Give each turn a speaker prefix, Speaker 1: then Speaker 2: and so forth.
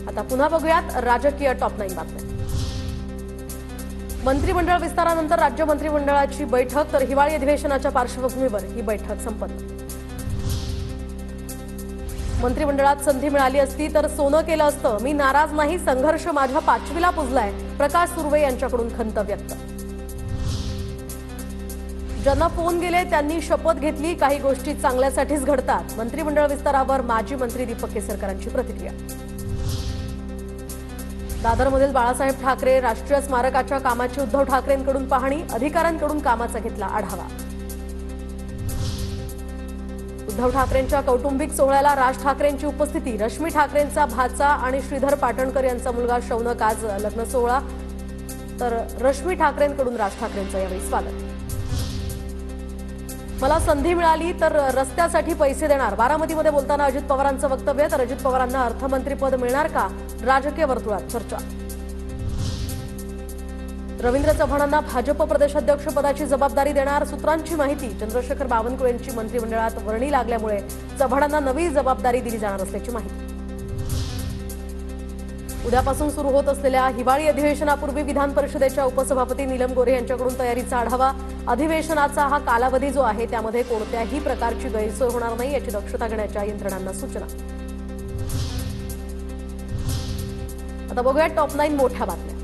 Speaker 1: आता पुन्हा बघूयात राजकीय टॉप 9 बातम्या। मंत्रिमंडळ विस्तारानंतर राज्य मंत्रिमंडळाची बैठक, तर हिवाळी अधिवेशनाच्या पार्श्वभूमीवर ही बैठक संपन्न। मंत्रिमंडळात संधी मिळाली असती तर सोनं केलं असतं, मी नाराज नाही, संघर्ष माझ्या 5वीला पुजलाय, प्रकाश सुर्वे यांच्याकडून खंत व्यक्त। ज्यांना फोन गेले त्यांनी शपथ घेतली, काही गोष्टी चांगल्यासाठीच घडतात, मंत्रिमंडळ विस्तारावर माजी मंत्री दीपक केसरकरांची प्रतिक्रिया। दादरमधील बाळासाहेब ठाकरे राष्ट्रीय स्मारकाच्या कामाची उद्धव ठाकरेंकडून पाहणी, अधिकाऱ्यांकडून कामाचा घेतला आढावा। उद्धव ठाकरेंच्या कौटुंबिक सोहळ्याला राज ठाकरेंची उपस्थिती, रश्मी ठाकरेंचा भाचा आणि श्रीधर पाटणकर यांचा मुलगा शौनक आज लग्न सोहळा, तर रश्मी ठाकरेंकडून राज ठाकरेंचं यावेळी स्वागत। मला संधी मिळाली तर रस्त्यासाठी पैसे देणार, बारामतीमध्ये बोलताना अजित पवारांचं वक्तव्य, तर अजित पवारांना अर्थमंत्रीपद मिळणार का, राजकीय वर्तुळात चर्चा। रवींद्र चव्हाणांना भाजप प्रदेशाध्यक्षपदाची जबाबदारी देणार, सूत्रांची माहिती, चंद्रशेखर बावनकुळेंची मंत्रिमंडळात वर्णी लागल्यामुळे चव्हाणांना नवी जबाबदारी दिली जाणार असल्याची माहिती। उद्यापासून सुरू होत असलेल्या हिवाळी अधिवेशनापूर्वी विधान परिषदेच्या उपसभापती नीलम गोऱ्हे यांच्याकडून तयारीचा आढावा, अधिवेशनाचा हा कालावधी जो आहे त्यामध्ये कोणत्याही प्रकारची गैरसोय होणार नाही याची दक्षता घेण्याच्या यंत्रणांना सूचना। आता बघूया टॉप 9 मोठ्या बातम्या।